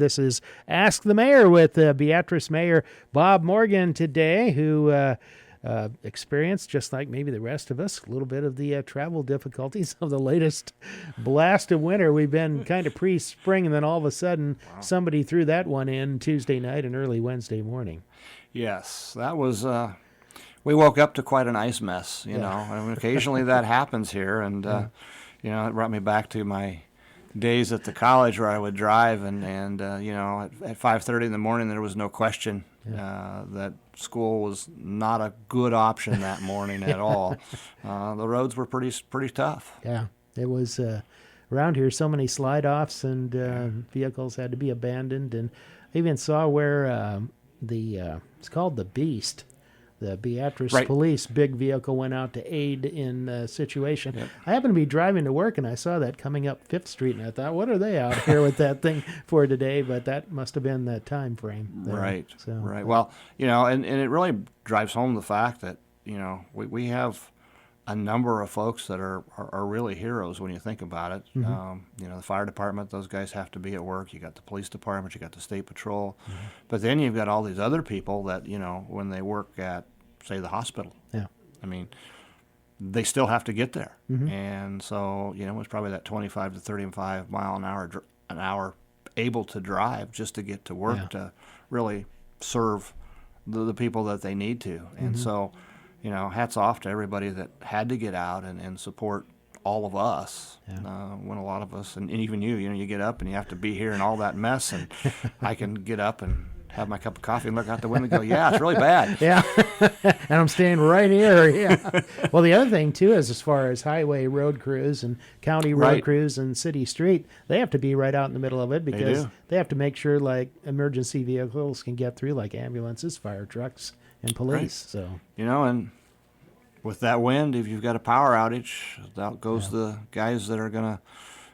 This is Ask the Mayor with Beatrice Mayor Bob Morgan today, who experienced, just like maybe the rest of us, a little bit of the travel difficulties of the latest blast of winter. We've been kind of pre-spring, and then all of a sudden somebody threw that one in Tuesday night and early Wednesday morning. Yes, that was... we woke up to quite an ice mess, you know. I mean, occasionally that happens here, and you know, it brought me back to my days at the college where I would drive, and you know, at 5:30 in the morning, there was no question that school was not a good option that morning at all. The roads were pretty tough. Yeah, it was around here. So many slide-offs, and vehicles had to be abandoned, and I even saw where it's called the Beast. The Beatrice Police big vehicle went out to aid in the situation. Yep. I happened to be driving to work, and I saw that coming up 5th Street, and I thought, what are they out here with that thing for today? But that must have been the time frame there. Right. Well, you know, and it really drives home the fact that, you know, we have a number of folks that are really heroes when you think about it. Mm-hmm. You know, the fire department, those guys have to be at work. You got the police department, you got the state patrol. Mm-hmm. But then you've got all these other people that, you know, when they work at, say, the hospital. Yeah. I mean, they still have to get there. Mm-hmm. And so, you know, it's probably that 25 to 35 mile an hour able to drive just to get to work to really serve the people that they need to. And so, you know, hats off to everybody that had to get out and support all of us when a lot of us, and even you know, you get up and you have to be here in all that mess, and I can get up and have my cup of coffee and look out the window and go, yeah, it's really bad. Yeah, and I'm staying right here. Yeah. Well, the other thing, too, is as far as highway road crews and county road crews and city street, they have to be right out in the middle of it because they have to make sure, like, emergency vehicles can get through, like ambulances, fire trucks, and police. So, you know, and with that wind, if you've got a power outage, out goes the guys that are going to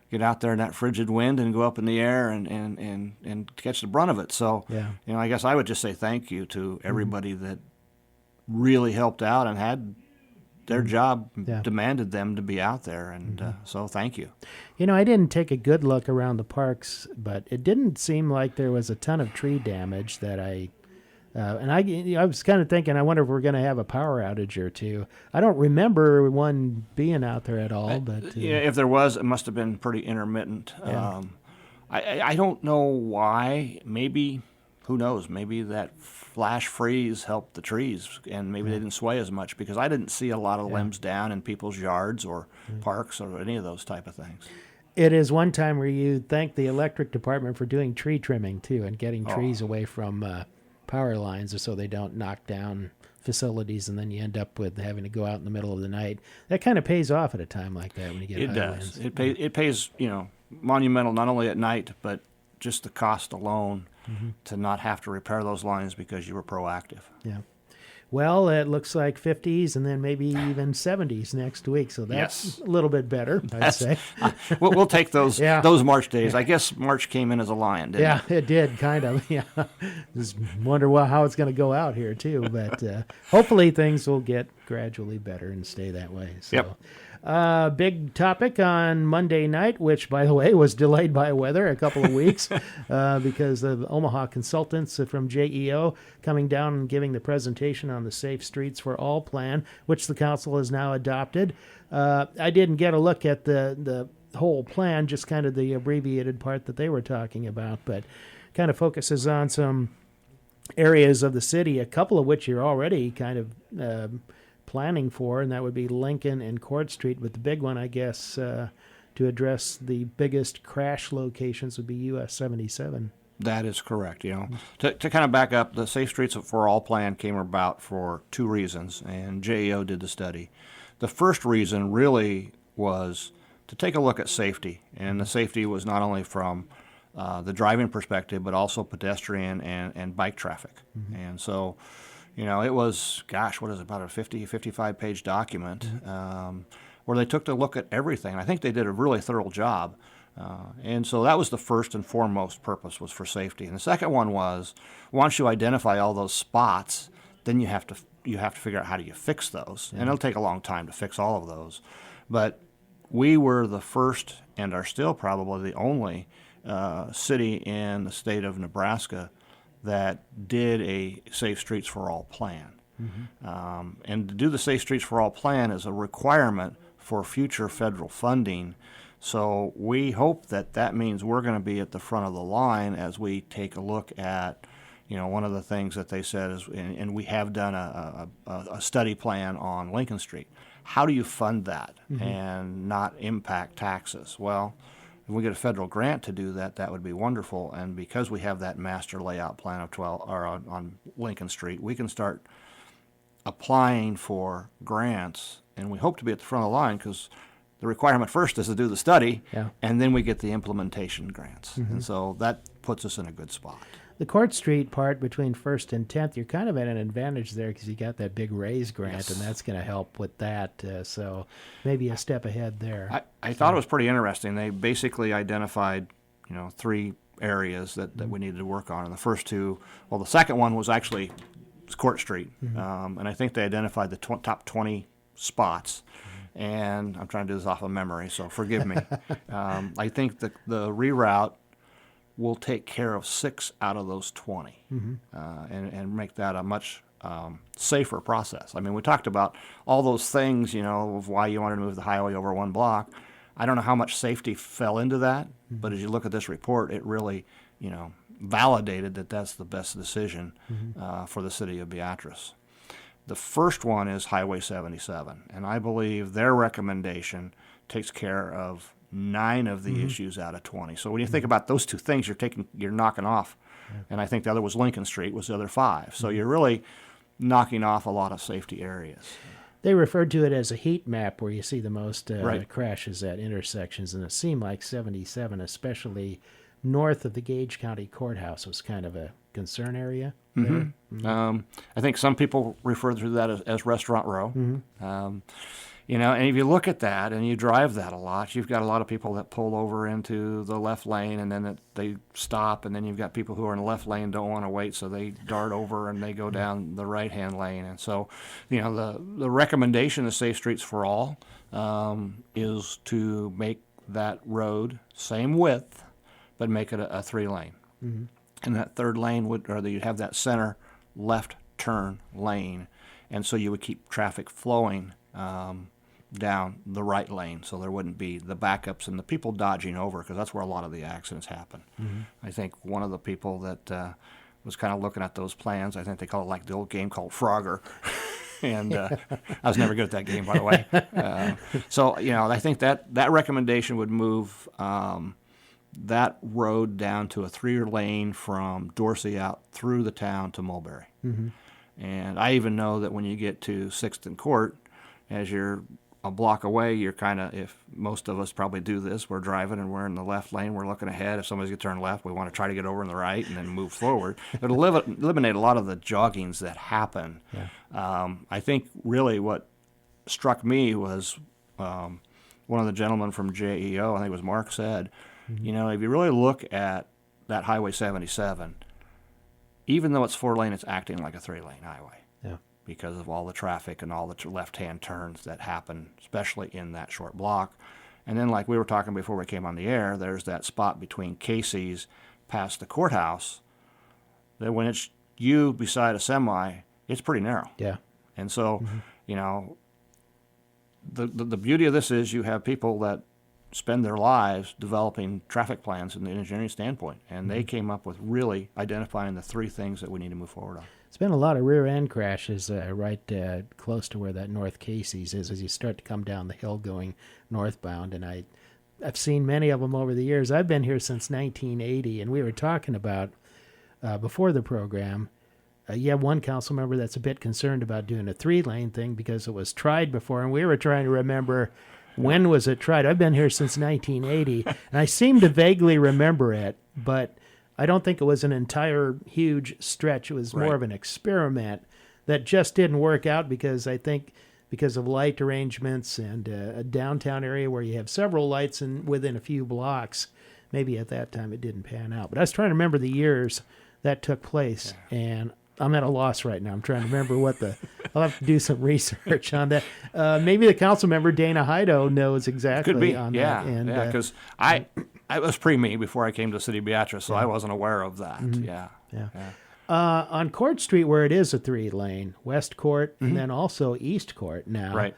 get out there in that frigid wind and go up in the air and catch the brunt of it. So, you know, I guess I would just say thank you to everybody that really helped out and had their job demanded them to be out there. And so thank you. You know, I didn't take a good look around the parks, but it didn't seem like there was a ton of tree damage that and I was kind of thinking, I wonder if we're going to have a power outage or two. I don't remember one being out there at all. But yeah, if there was, it must have been pretty intermittent. Yeah. I don't know why. Maybe, who knows, maybe that flash freeze helped the trees, and maybe they didn't sway as much, because I didn't see a lot of limbs down in people's yards or parks or any of those type of things. It is one time where you thank the electric department for doing tree trimming, too, and getting trees away from power lines so they don't knock down facilities, and then you end up with having to go out in the middle of the night. That kind of pays off at a time like that when you get high winds. It pays, you know, monumental not only at night, but just the cost alone to not have to repair those lines because you were proactive. Yeah. Well, it looks like 50s and then maybe even 70s next week, so that's a little bit better, I'd say. We'll take those March days. I guess March came in as a lion, didn't it? Yeah, it did, kind of. Yeah, just wonder how it's going to go out here, too. But hopefully things will get gradually better and stay that way. So. Big topic on Monday night, which, by the way, was delayed by weather a couple of weeks because of Omaha consultants from JEO coming down and giving the presentation on the Safe Streets for All plan, which the council has now adopted. I didn't get a look at the whole plan, just kind of the abbreviated part that they were talking about, but kind of focuses on some areas of the city, a couple of which you're already kind of planning for, and that would be Lincoln and Court Street. But the big one, I guess, to address the biggest crash locations would be US 77. That is correct. You know, to kind of back up, the Safe Streets for All plan came about for two reasons, and JEO did the study. The first reason really was to take a look at safety, and the safety was not only from the driving perspective, but also pedestrian and bike traffic. And so, you know, it was, about a 55-page document where they took a look at everything. I think they did a really thorough job. And so that was the first and foremost purpose, was for safety. And the second one was, once you identify all those spots, then you have to figure out how do you fix those. And it'll take a long time to fix all of those. But we were the first, and are still probably the only, city in the state of Nebraska that did a Safe Streets for All plan. And to do the Safe Streets for All plan is a requirement for future federal funding. So we hope that that means we're going to be at the front of the line as we take a look at, one of the things that they said is, and we have done a study plan on Lincoln Street. How do you fund that and not impact taxes? Well, if we get a federal grant to do that, that would be wonderful. And because we have that master layout plan of 12 or on Lincoln Street, we can start applying for grants, and we hope to be at the front of the line because the requirement first is to do the study, and then we get the implementation grants. And so that puts us in a good spot. The Court Street part between 1st and 10th, you're kind of at an advantage there because you got that big raise grant, and that's going to help with that. So maybe a step ahead there. I thought it was pretty interesting. They basically identified, 3 areas that we needed to work on. And the first two, well, the second one was actually Court Street. And I think they identified the top 20 spots. And I'm trying to do this off of memory, so forgive me. I think the reroute will take care of 6 out of those 20 and make that a much safer process. I mean, we talked about all those things, of why you wanted to move the highway over one block. I don't know how much safety fell into that, but as you look at this report, it really, validated that that's the best decision for the city of Beatrice. The first one is Highway 77, and I believe their recommendation takes care of 9 of the issues out of 20. So when you think about those two things, you're knocking off. And I think the other was Lincoln Street was the other 5. So you're really knocking off a lot of safety areas. They referred to it as a heat map where you see the most crashes at intersections, and it seemed like 77, especially north of the Gage County Courthouse, was kind of a concern area. I think some people refer to that as Restaurant Row. And if you look at that and you drive that a lot, you've got a lot of people that pull over into the left lane and then they stop, and then you've got people who are in the left lane don't want to wait, so they dart over and they go down the right-hand lane. And so, the recommendation of Safe Streets for All is to make that road same width, but make it a 3-lane. And that third lane you'd have that center left turn lane, and so you would keep traffic flowing down the right lane, so there wouldn't be the backups and the people dodging over, because that's where a lot of the accidents happen. I think one of the people that was kind of looking at those plans, I think they call it like the old game called Frogger. And I was never good at that game, by the way. So, I think that recommendation would move that road down to a 3-lane from Dorsey out through the town to Mulberry. And I even know that when you get to 6th and Court, as you're a block away, you're kind of, if most of us probably do this, we're driving and we're in the left lane, we're looking ahead. If somebody's going to turn left, we want to try to get over in the right and then move forward. It'll eliminate a lot of the joggings that happen. I think really what struck me was one of the gentlemen from JEO, I think it was Mark, said, if you really look at that Highway 77, even though it's 4-lane, it's acting like a 3-lane highway. Because of all the traffic and all the left-hand turns that happen, especially in that short block. And then, like we were talking before we came on the air, there's that spot between Casey's past the courthouse that when it's you beside a semi, it's pretty narrow. And so, the beauty of this is you have people that spend their lives developing traffic plans in the engineering standpoint, and they came up with really identifying the 3 things that we need to move forward on. It's been a lot of rear-end crashes right close to where that North Casey's is as you start to come down the hill going northbound, and I've seen many of them over the years. I've been here since 1980, and we were talking about, before the program, you have one council member that's a bit concerned about doing a 3-lane thing because it was tried before, and we were trying to remember when was it tried. I've been here since 1980, and I seem to vaguely remember it, but I don't think it was an entire huge stretch. It was more of an experiment that just didn't work out because I think because of light arrangements and a downtown area where you have several lights within a few blocks, maybe at that time it didn't pan out. But I was trying to remember the years that took place, and I'm at a loss right now. I'm trying to remember I'll have to do some research on that. Maybe the council member, Dana Heido, knows exactly Could be. on that. And, because It was pre-me before I came to City of Beatrice, so I wasn't aware of that. Yeah. Yeah. On Court Street, where it is a 3-lane, West Court and then also East Court now. Right.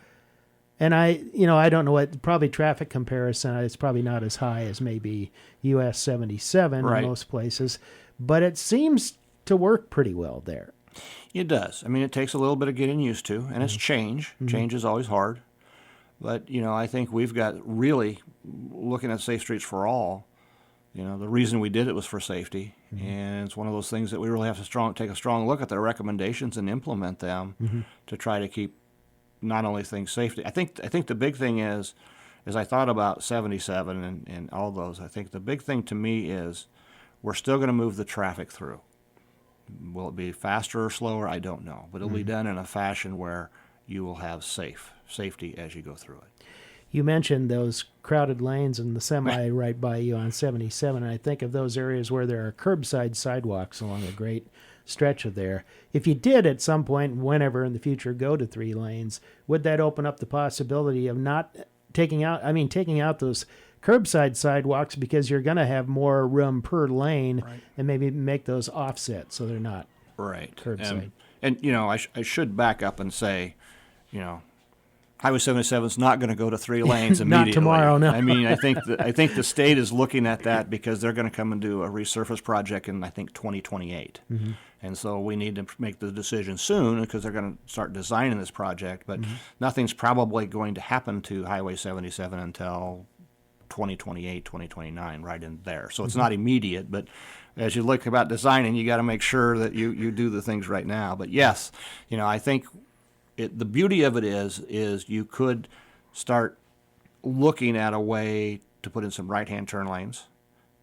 And I don't know what, probably traffic comparison, it's probably not as high as maybe US 77 Right. in most places, but it seems to work pretty well there. It does. I mean, it takes a little bit of getting used to, and it's change. Change is always hard. But, I think we've got really, looking at Safe Streets for All, the reason we did it was for safety. And it's one of those things that we really have to take a strong look at their recommendations and implement them to try to keep not only things safety. I think the big thing is I thought about 77 and all those. I think the big thing to me is we're still going to move the traffic through. Will it be faster or slower? I don't know. But it'll be done in a fashion where you will have safety as you go through it. You mentioned those crowded lanes and the semi right by you on 77, and I think of those areas where there are curbside sidewalks along a great stretch of there. If you did at some point, whenever in the future, go to 3 lanes, would that open up the possibility of not taking out those curbside sidewalks, because you're going to have more room per lane, and maybe make those offset so they're not curbside. And I should back up and say, Highway 77 is not going to go to 3 lanes immediately. Not tomorrow, no. I mean, I think the state is looking at that because they're going to come and do a resurface project in, I think, 2028. And so we need to make the decision soon because they're going to start designing this project. But nothing's probably going to happen to Highway 77 until 2028, 2029, right in there. So it's not immediate, but as you look about designing, you got to make sure that you do the things right now. But yes, I think the beauty of it is you could start looking at a way to put in some right-hand turn lanes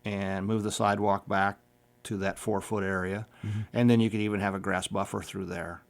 and move the sidewalk back to that 4-foot area. And then you could even have a grass buffer through there,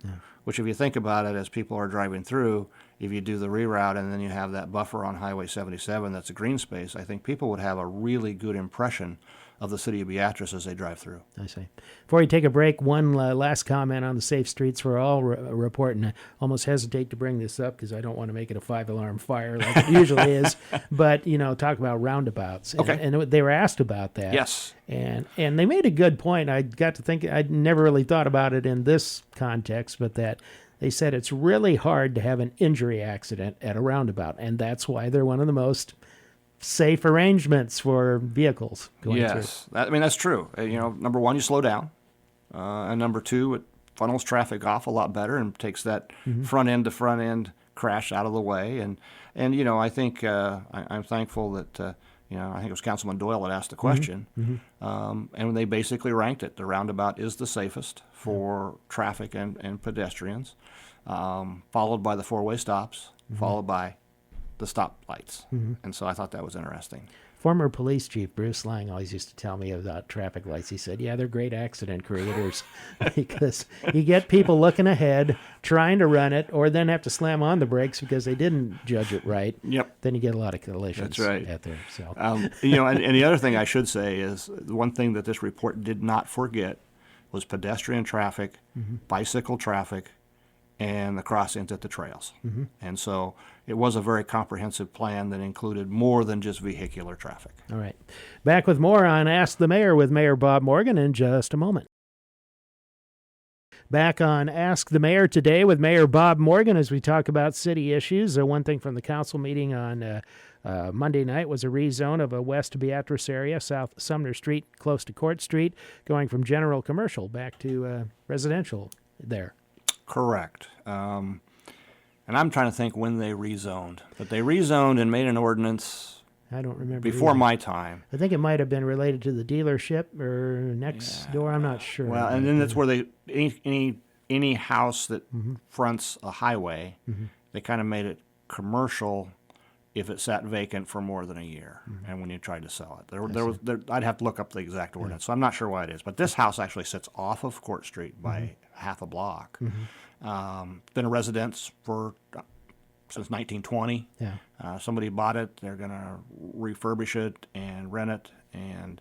which if you think about it, as people are driving through, if you do the reroute and then you have that buffer on Highway 77 that's a green space, I think people would have a really good impression of the City of Beatrice as they drive through. I see. Before we take a break, one last comment on the Safe Streets for All report, and I almost hesitate to bring this up because I don't want to make it a 5-alarm fire like it usually is, but, talk about roundabouts. Okay. And they were asked about that. Yes. And they made a good point. I got to think, I'd never really thought about it in this context, but that they said it's really hard to have an injury accident at a roundabout, and that's why they're one of the most safe arrangements for vehicles going through. Yes, that's true. Number one, you slow down, and number two, it funnels traffic off a lot better and takes that front end to front end crash out of the way. And I think I'm thankful that I think it was Councilman Doyle that asked the question, and they basically ranked it. The roundabout is the safest for traffic and pedestrians, followed by the 4-way stops, followed by the stop lights. And so I thought that was interesting. Former police chief Bruce Lang always used to tell me about traffic lights. He said, they're great accident creators because you get people looking ahead, trying to run it, or then have to slam on the brakes because they didn't judge it right. Yep. Then you get a lot of collisions. That's right. Out there. So. And the other thing I should say is the one thing that this report did not forget was pedestrian traffic, bicycle traffic, and the crossings at the trails. And so it was a very comprehensive plan that included more than just vehicular traffic. All right. Back with more on Ask the Mayor with Mayor Bob Morgan in just a moment. Back on Ask the Mayor today with Mayor Bob Morgan as we talk about city issues. One thing from the council meeting on Monday night was a rezone of a West Beatrice area, South Sumner Street, close to Court Street, going from general commercial back to residential there. Correct. And I'm trying to think when they rezoned. But they rezoned and made an ordinance I don't remember. before either. my time. I think it might have been related to the dealership or next door. I'm not sure. Well, and then that's where any house that fronts a highway, they kind of made it commercial if it sat vacant for more than a year, and when you tried to sell it. I'd have to look up the exact ordinance, so I'm not sure why it is. But this house actually sits off of Court Street by half a block. Been a residence since 1920. Yeah. Somebody bought it. They're going to refurbish it and rent it, and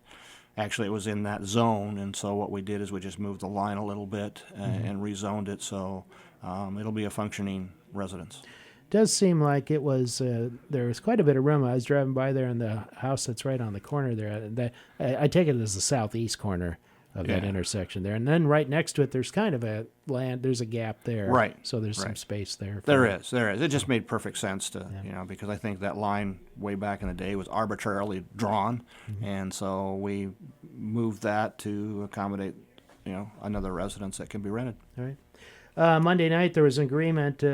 actually it was in that zone, and so what we did is we just moved the line a little bit and rezoned it, so it'll be a functioning residence. does seem like it was there was quite a bit of room. I was driving by there in the house that's right on the corner there. I take it as the southeast corner of that intersection there, and then right next to it, there's kind of there's a gap there, Right. So there's some space there. There is. It just made perfect sense to, because I think that line way back in the day was arbitrarily drawn, and so we moved that to accommodate, another residence that can be rented. All right. Monday night there was an agreement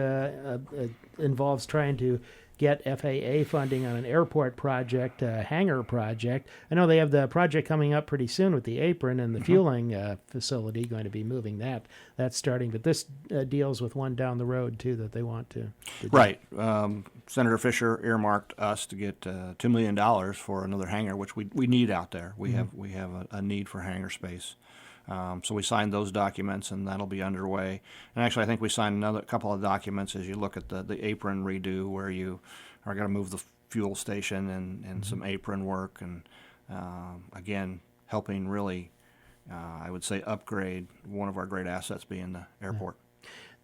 involves trying to get FAA funding on an airport project, a hangar project. I know they have the project coming up pretty soon with the apron and the fueling facility going to be moving that. That's starting, but this deals with one down the road too that they want to do. Right. Senator Fisher earmarked us to get $2 million for another hangar, which we need out there. We have a need for hangar space. So we signed those documents, and that'll be underway. And actually, I think we signed another couple of documents as you look at the apron redo, where you are going to move the fuel station and some apron work, and again, helping really, I would say, upgrade one of our great assets being the airport.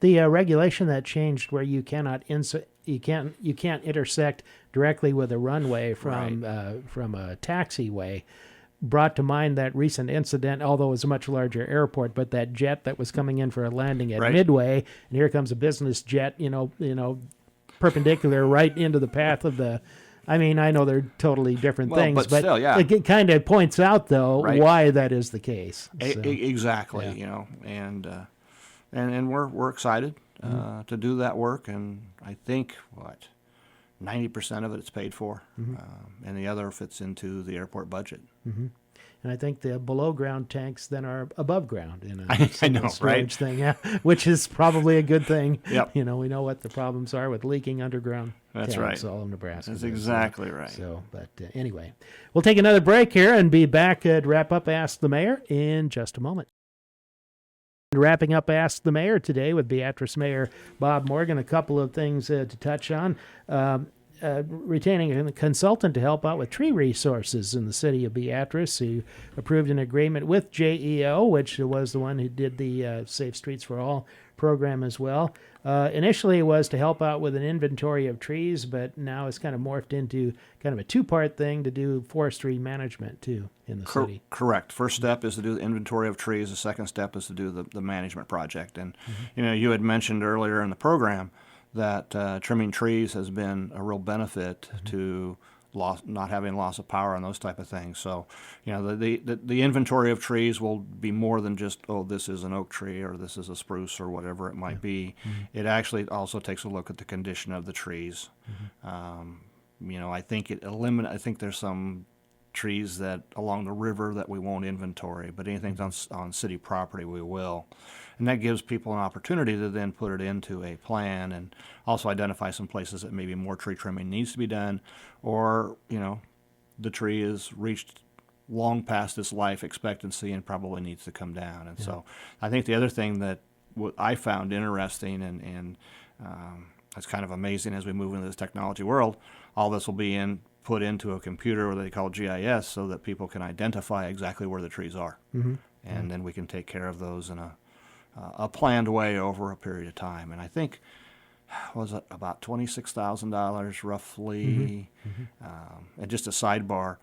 The regulation that changed where you cannot you can't intersect directly with a runway from a taxiway brought to mind that recent incident, although it was a much larger airport, but that jet that was coming in for a landing at Midway, and here comes a business jet, perpendicular right into the path of the. I mean, I know they're totally different things, but still, it kind of points out, though, why that is the case. So, exactly, and we're excited to do that work, and I think 90% of it is paid for, and the other fits into the airport budget. And I think the below ground tanks then are above ground in a I know, storage thing, which is probably a good thing. Yep. We know what the problems are with leaking underground That's tanks right. all of Nebraska. That's exactly right. So, but anyway, we'll take another break here and be back to wrap up Ask the Mayor in just a moment. Wrapping up Ask the Mayor today with Beatrice Mayor Bob Morgan, a couple of things to touch on. Retaining a consultant to help out with tree resources in the city of Beatrice, who approved an agreement with JEO, which was the one who did the Safe Streets for All program as well. Initially, it was to help out with an inventory of trees, but now it's kind of morphed into kind of a two-part thing to do forestry management, too, in the city. Correct. First step is to do the inventory of trees. The second step is to do the management project. And, you had mentioned earlier in the program that trimming trees has been a real benefit to not having loss of power and those type of things. So, the inventory of trees will be more than just, this is an oak tree or this is a spruce or whatever it might be. It actually also takes a look at the condition of the trees. I think I think there's some trees that along the river that we won't inventory, but anything on city property we will. And that gives people an opportunity to then put it into a plan and also identify some places that maybe more tree trimming needs to be done, or, the tree has reached long past its life expectancy and probably needs to come down. And so I think the other thing that what I found interesting and it's kind of amazing as we move into this technology world, all this will be put into a computer, what they call GIS, so that people can identify exactly where the trees are. And then we can take care of those in a planned way over a period of time. And I think, was it about $26,000 roughly? And just a sidebar,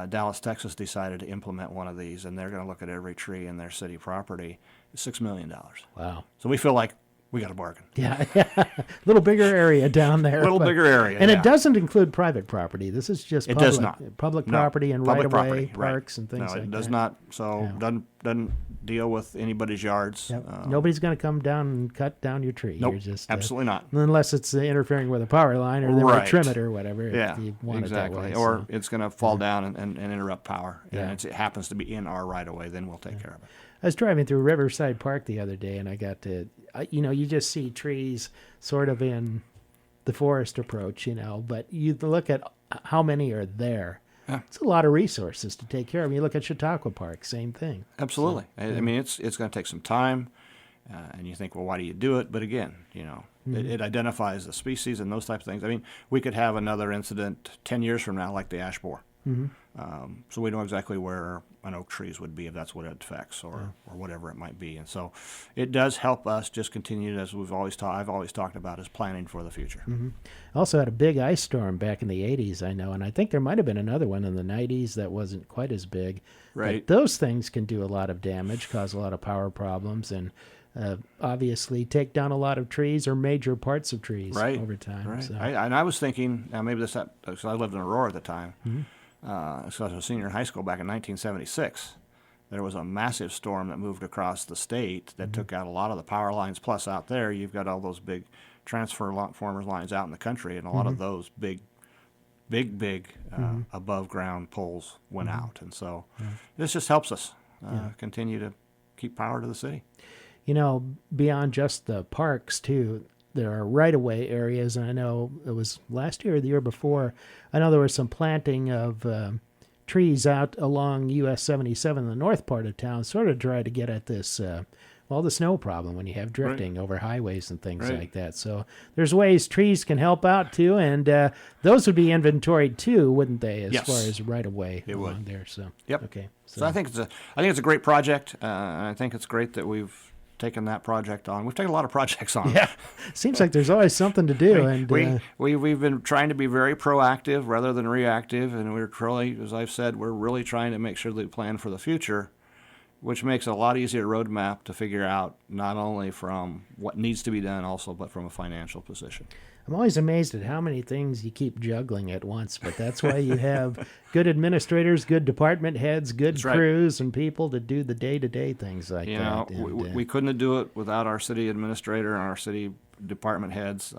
Dallas, Texas decided to implement one of these, and they're going to look at every tree in their city property. $6 million. Wow. So we feel like we got a bargain. Yeah. A little bigger area down there. Bigger area. And it doesn't include private property. This is just public. It does not. Public property and public right-of-way property, parks and things like that. No, it does not. So doesn't deal with anybody's yards. Yep. Nobody's going to come down and cut down your tree. Nope, You're just, absolutely not. Unless it's interfering with a power line, or they might trim it or whatever. Yeah, if you want exactly. It that way, or it's going to fall down and interrupt power. Yeah. And it happens to be in our right-of-way, then we'll take care of it. I was driving through Riverside Park the other day, and I got to, you just see trees sort of in the forest approach, but you look at how many are there. Yeah. It's a lot of resources to take care of. You look at Chautauqua Park, same thing. Absolutely. So, I mean, it's going to take some time, and you think, well, why do you do it? But again, it identifies the species and those types of things. I mean, we could have another incident 10 years from now like the ash borer. So we know exactly where an oak trees would be if that's what it affects, or whatever it might be. And so it does help us just continue, as I've always talked about, is planning for the future. Also had a big ice storm back in the 80s, I know, and I think there might have been another one in the 90s that wasn't quite as big. Right. But those things can do a lot of damage, cause a lot of power problems, and obviously take down a lot of trees or major parts of trees over time. Right. So. And I was thinking, now maybe because I lived in Aurora at the time, so I was a senior in high school back in 1976. There was a massive storm that moved across the state that took out a lot of the power lines. Plus, out there, you've got all those big transformers lines out in the country, and a lot of those big above ground poles went out. And so this just helps us continue to keep power to the city. You know, beyond just the parks, too, there are right-of-way areas, and I know it was last year or the year before, I know there was some planting of trees out along US 77, the north part of town, sort of try to get at this, the snow problem when you have drifting over highways and things like that. So there's ways trees can help out, too, and those would be inventoried, too, wouldn't they, as far as right-of-way along there? So, Yep. Okay. So I think it's a great project, and I think it's great that we've taken that project on. We've taken a lot of projects on. Yeah, seems like there's always something to do. We've been trying to be very proactive rather than reactive, and we're truly, as I've said, we're really trying to make sure that we plan for the future, which makes it a lot easier roadmap to figure out not only from what needs to be done also, but from a financial position. I'm always amazed at how many things you keep juggling at once, but that's why you have good administrators, good department heads, good crews, and people to do the day-to-day things like that. We couldn't do it without our city administrator and our city department heads.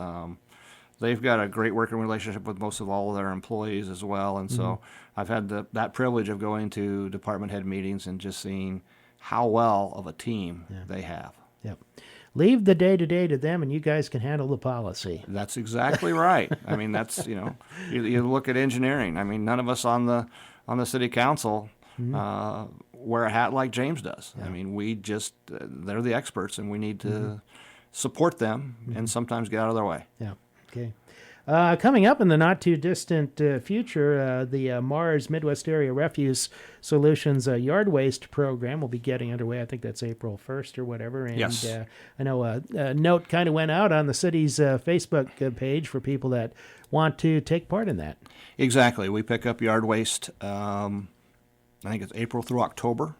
They've got a great working relationship with most of all of their employees as well, and so I've had that privilege of going to department head meetings and just seeing how well of a team they have. Yep. Leave the day-to-day to them, and you guys can handle the policy. That's exactly right. I mean, that's, you look at engineering. I mean, none of us on the city council wear a hat like James does. I mean, we just, they're the experts, and we need to support them and sometimes get out of their way. Yeah, okay. Coming up in the not-too-distant future, the Mars Midwest Area Refuse Solutions Yard Waste Program will be getting underway. I think that's April 1st or whatever. And yes. I know a note kind of went out on the city's Facebook page for people that want to take part in that. Exactly. We pick up yard waste, I think it's April through October.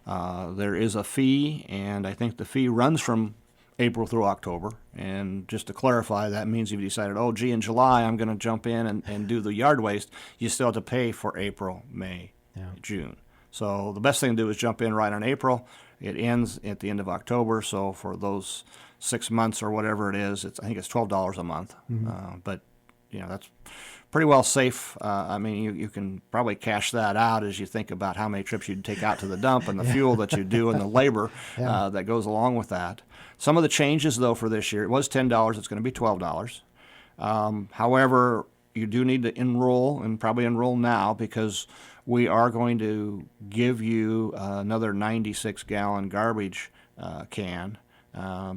There is a fee, and I think the fee runs from April through October. And just to clarify, that means you've decided, in July I'm going to jump in and do the yard waste, you still have to pay for April, May, June. So the best thing to do is jump in right on April. It ends at the end of October, so for those 6 months or whatever it is, I think it's $12 a month. But that's pretty well safe. I mean, you can probably cash that out as you think about how many trips you'd take out to the dump and the fuel that you do and the labor that goes along with that. Some of the changes, though, for this year, it was $10. It's going to be $12. However, you do need to enroll, and probably enroll now, because we are going to give you another 96-gallon garbage can,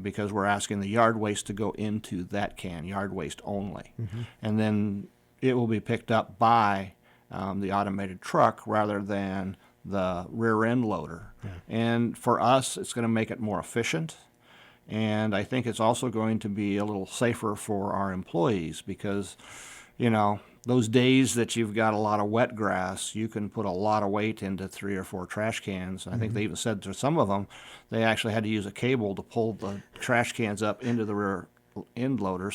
because we're asking the yard waste to go into that can, yard waste only. And then it will be picked up by the automated truck rather than the rear end loader. And for us, it's going to make it more efficient. And I think it's also going to be a little safer for our employees because, those days that you've got a lot of wet grass, you can put a lot of weight into 3 or 4 trash cans. I think they even said to some of them, they actually had to use a cable to pull the trash cans up into the rear end loader,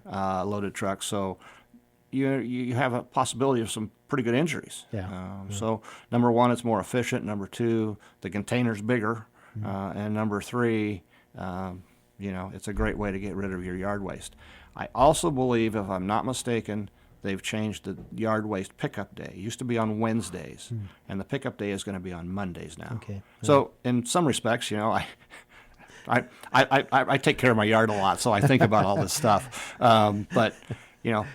loaded truck. So you have a possibility of some pretty good injuries. So number one, it's more efficient. Number two, the container's bigger. And number three, it's a great way to get rid of your yard waste. I also believe, if I'm not mistaken, they've changed the yard waste pickup day. It used to be on Wednesdays, and the pickup day is going to be on Mondays now. Okay. So in some respects, I take care of my yard a lot, so I think about all this stuff. But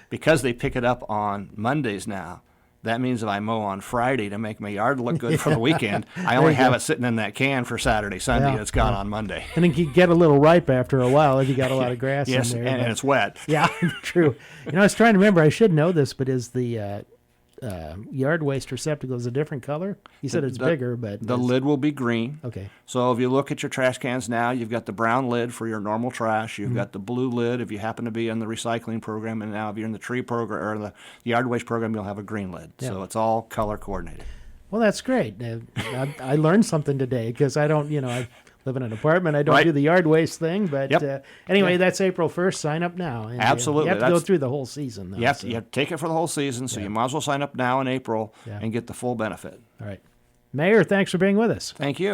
because they pick it up on Mondays now, that means if I mow on Friday to make my yard look good for the weekend, I only have it sitting in that can for Saturday, Sunday, and it's gone on Monday. And it can get a little ripe after a while if you got a lot of grass in there. And it's wet. Yeah, true. I was trying to remember, I should know this, but is the yard waste receptacle is a different color? You said it's bigger, but the lid will be green. Okay. So if you look at your trash cans now, you've got the brown lid for your normal trash. You've got the blue lid if you happen to be in the recycling program, and now if you're in the tree program or the yard waste program, you'll have a green lid. Yeah. So it's all color coordinated. Well, that's great. I learned something today because I don't, I live in an apartment. I don't Right. do the yard waste thing. But Yep. anyway, Yeah. that's April 1st. Sign up now. And, Absolutely. you have to go through the whole season, though. You have to take it for the whole season, so you might as well sign up now in April Yeah. and get the full benefit. All right. Mayor, thanks for being with us. Thank you.